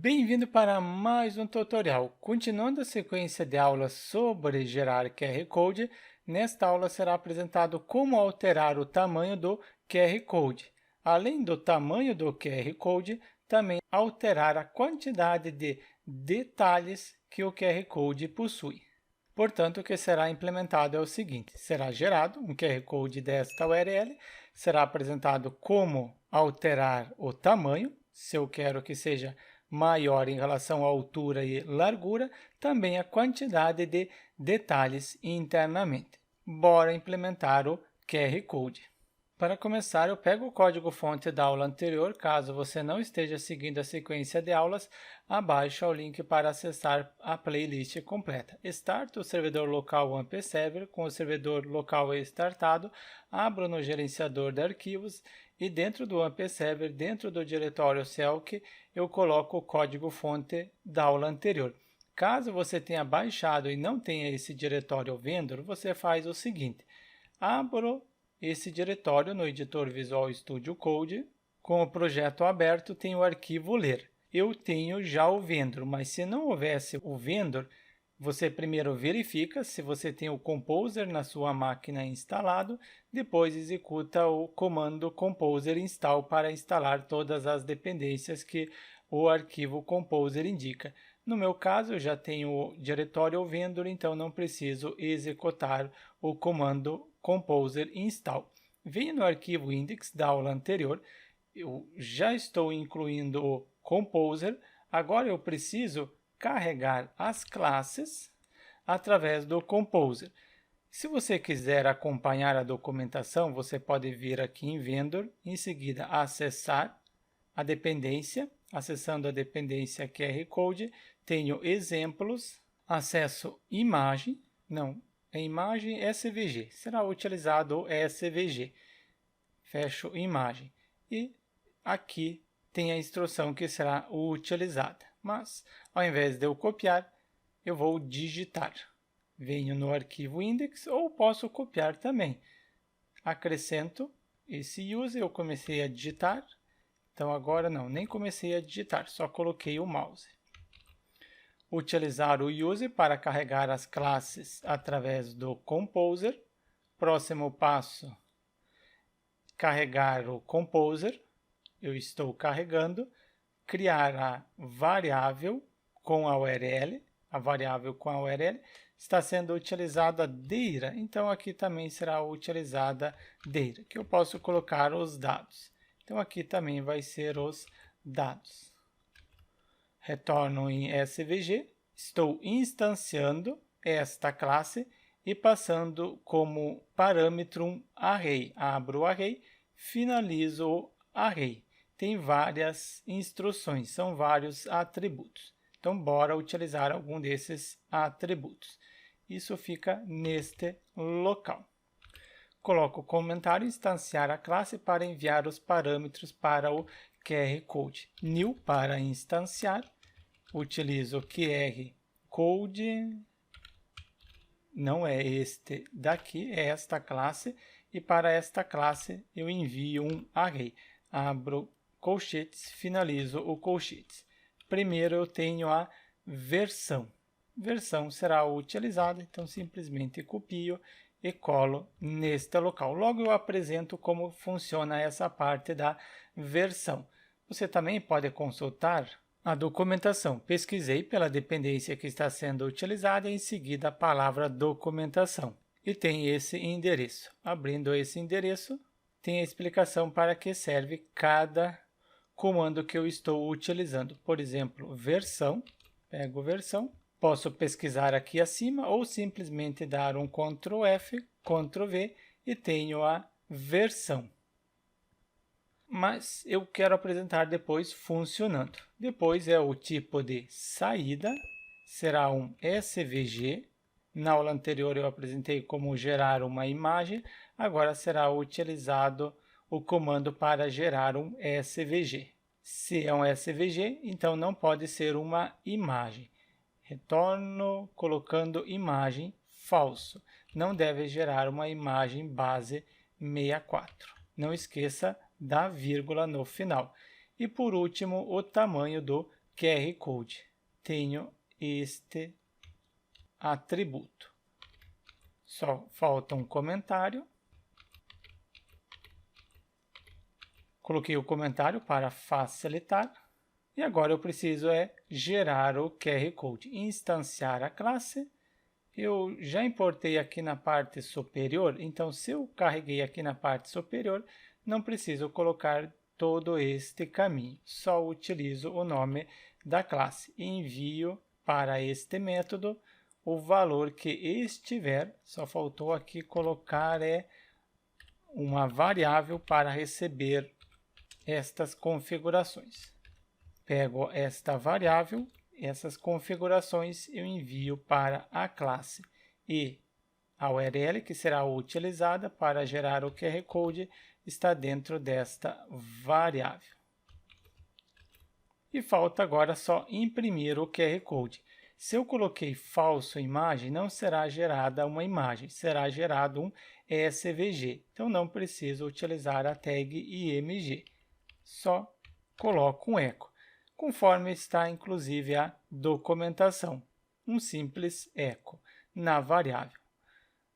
Bem-vindo para mais um tutorial. Continuando a sequência de aulas sobre gerar QR Code, nesta aula será apresentado como alterar o tamanho do QR Code. Além do tamanho do QR Code, também alterar a quantidade de detalhes que o QR Code possui. Portanto, o que será implementado é o seguinte: será gerado um QR Code desta URL, será apresentado como alterar o tamanho, se eu quero que seja maior em relação à altura e largura, também a quantidade de detalhes internamente. Bora implementar o QR Code. Para começar, eu pego o código-fonte da aula anterior. Caso você não esteja seguindo a sequência de aulas, abaixo é o link para acessar a playlist completa. Starto o servidor local AMP Server, com o servidor local startado, abro no gerenciador de arquivos e dentro do AMP Server, dentro do diretório Celc, eu coloco o código-fonte da aula anterior. Caso você tenha baixado e não tenha esse diretório vendor, você faz o seguinte: abro esse diretório no editor Visual Studio Code. Com o projeto aberto, tem o arquivo ler. Eu tenho já o vendor, mas se não houvesse o vendor, você primeiro verifica se você tem o Composer na sua máquina instalado, depois executa o comando Composer install para instalar todas as dependências que o arquivo Composer indica. No meu caso, eu já tenho o diretório vendor, então não preciso executar o comando Composer install. Venho no arquivo index da aula anterior, eu já estou incluindo o Composer, agora eu preciso carregar as classes através do Composer. Se você quiser acompanhar a documentação, você pode vir aqui em Vendor, em seguida acessar a dependência. Acessando a dependência QR Code, tenho exemplos, acesso imagem, não, é imagem SVG, será utilizado o SVG. Fecho imagem e aqui tem a instrução que será utilizada. Mas, ao invés de eu copiar, eu vou digitar. Venho no arquivo index ou posso copiar também. Acrescento esse use, eu comecei a digitar. Então, agora não, nem comecei a digitar, só coloquei o mouse. Utilizar o use para carregar as classes através do Composer. Próximo passo, carregar o Composer. Eu estou carregando. Criar a variável com a URL. A variável com a URL está sendo utilizada dir, então aqui também será utilizada dir, que eu posso colocar os dados. Então aqui também vai ser os dados. Retorno em SVG, estou instanciando esta classe e passando como parâmetro um array. Abro o array, finalizo o array. Tem várias instruções, são vários atributos. Então, bora utilizar algum desses atributos. Isso fica neste local. Coloco o comentário instanciar a classe para enviar os parâmetros para o QR Code. New para instanciar. Utilizo o QR Code. Não é este daqui, é esta classe. E para esta classe eu envio um array. Abro colchetes, finalizo o colchetes. Primeiro eu tenho a versão. Versão será utilizada, então simplesmente copio e colo neste local. Logo eu apresento como funciona essa parte da versão. Você também pode consultar a documentação. Pesquisei pela dependência que está sendo utilizada e em seguida a palavra documentação. E tem esse endereço. Abrindo esse endereço, tem a explicação para que serve cada comando que eu estou utilizando. Por exemplo, versão, pego versão, posso pesquisar aqui acima ou simplesmente dar um Ctrl F, Ctrl V e tenho a versão. Mas eu quero apresentar depois funcionando. Depois é o tipo de saída, será um SVG. Na aula anterior eu apresentei como gerar uma imagem, agora será utilizado o comando para gerar um SVG. Se é um SVG, então não pode ser uma imagem. Retorno colocando imagem falso. Não deve gerar uma imagem base 64. Não esqueça da vírgula no final. E por último, o tamanho do QR Code. Tenho este atributo. Só falta um comentário. Coloquei o comentário para facilitar. E agora eu preciso gerar o QR Code, instanciar a classe. Eu já importei aqui na parte superior, então se eu carreguei aqui na parte superior, não preciso colocar todo este caminho. Só utilizo o nome da classe e envio para este método o valor que estiver. Só faltou aqui colocar uma variável para receber estas configurações. Pego esta variável, essas configurações eu envio para a classe e a URL que será utilizada para gerar o QR Code está dentro desta variável. E falta agora só imprimir o QR Code. Se eu coloquei falso imagem, não será gerada uma imagem, será gerado um SVG. Então não preciso utilizar a tag IMG. Só coloco um eco, conforme está inclusive a documentação, um simples eco na variável.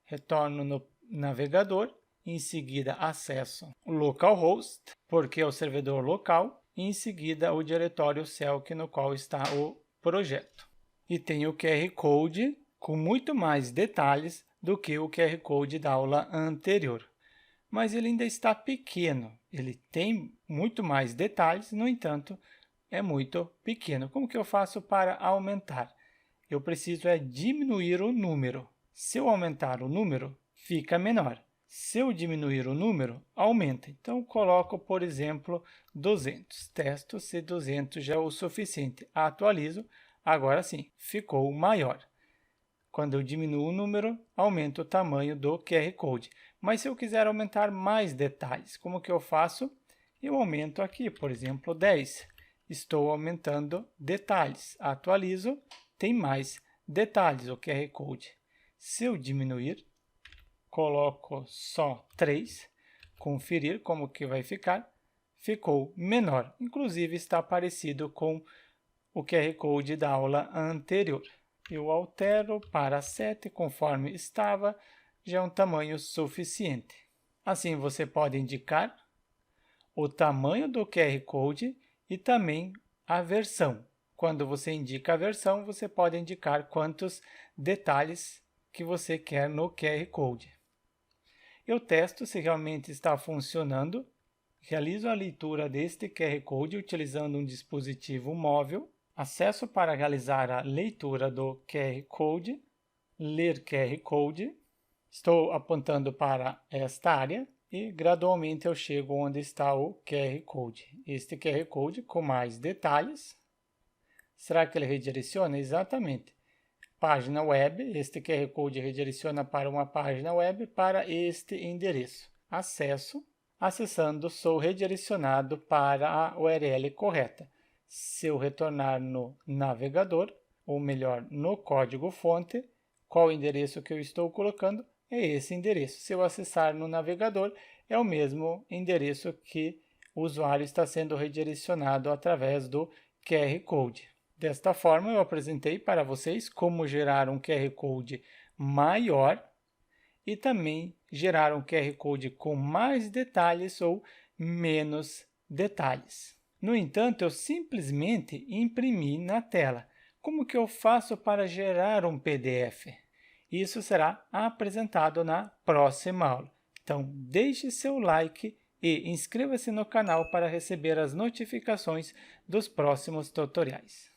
Retorno no navegador, em seguida acesso o localhost, porque é o servidor local, e em seguida o diretório Celk no qual está o projeto. E tem o QR Code com muito mais detalhes do que o QR Code da aula anterior. Mas ele ainda está pequeno, ele tem muito mais detalhes, no entanto, é muito pequeno. Como que eu faço para aumentar? Eu preciso diminuir o número. Se eu aumentar o número, fica menor. Se eu diminuir o número, aumenta. Então, eu coloco, por exemplo, 200. Testo se 200 já é o suficiente. Atualizo. Agora sim, ficou maior. Quando eu diminuo o número, aumenta o tamanho do QR Code. Mas se eu quiser aumentar mais detalhes, como que eu faço? Eu aumento aqui, por exemplo, 10. Estou aumentando detalhes. Atualizo, tem mais detalhes o QR Code. Se eu diminuir, coloco só 3, conferir como que vai ficar, ficou menor. Inclusive está parecido com o QR Code da aula anterior. Eu altero para 7 conforme estava, já é um tamanho suficiente. Assim você pode indicar o tamanho do QR Code e também a versão. Quando você indica a versão, você pode indicar quantos detalhes que você quer no QR Code. Eu testo se realmente está funcionando. Realizo a leitura deste QR Code utilizando um dispositivo móvel. Acesso para realizar a leitura do QR Code. Ler QR Code. Estou apontando para esta área e gradualmente eu chego onde está o QR Code. Este QR Code com mais detalhes. Será que ele redireciona? Exatamente. Página web, este QR Code redireciona para uma página web para este endereço. Acesso. Acessando, sou redirecionado para a URL correta. Se eu retornar no navegador, ou melhor, no código-fonte, qual o endereço que eu estou colocando? É esse endereço. Se eu acessar no navegador, é o mesmo endereço que o usuário está sendo redirecionado através do QR Code. Desta forma, eu apresentei para vocês como gerar um QR Code maior e também gerar um QR Code com mais detalhes ou menos detalhes. No entanto, eu simplesmente imprimi na tela. Como que eu faço para gerar um PDF? Isso será apresentado na próxima aula. Então, deixe seu like e inscreva-se no canal para receber as notificações dos próximos tutoriais.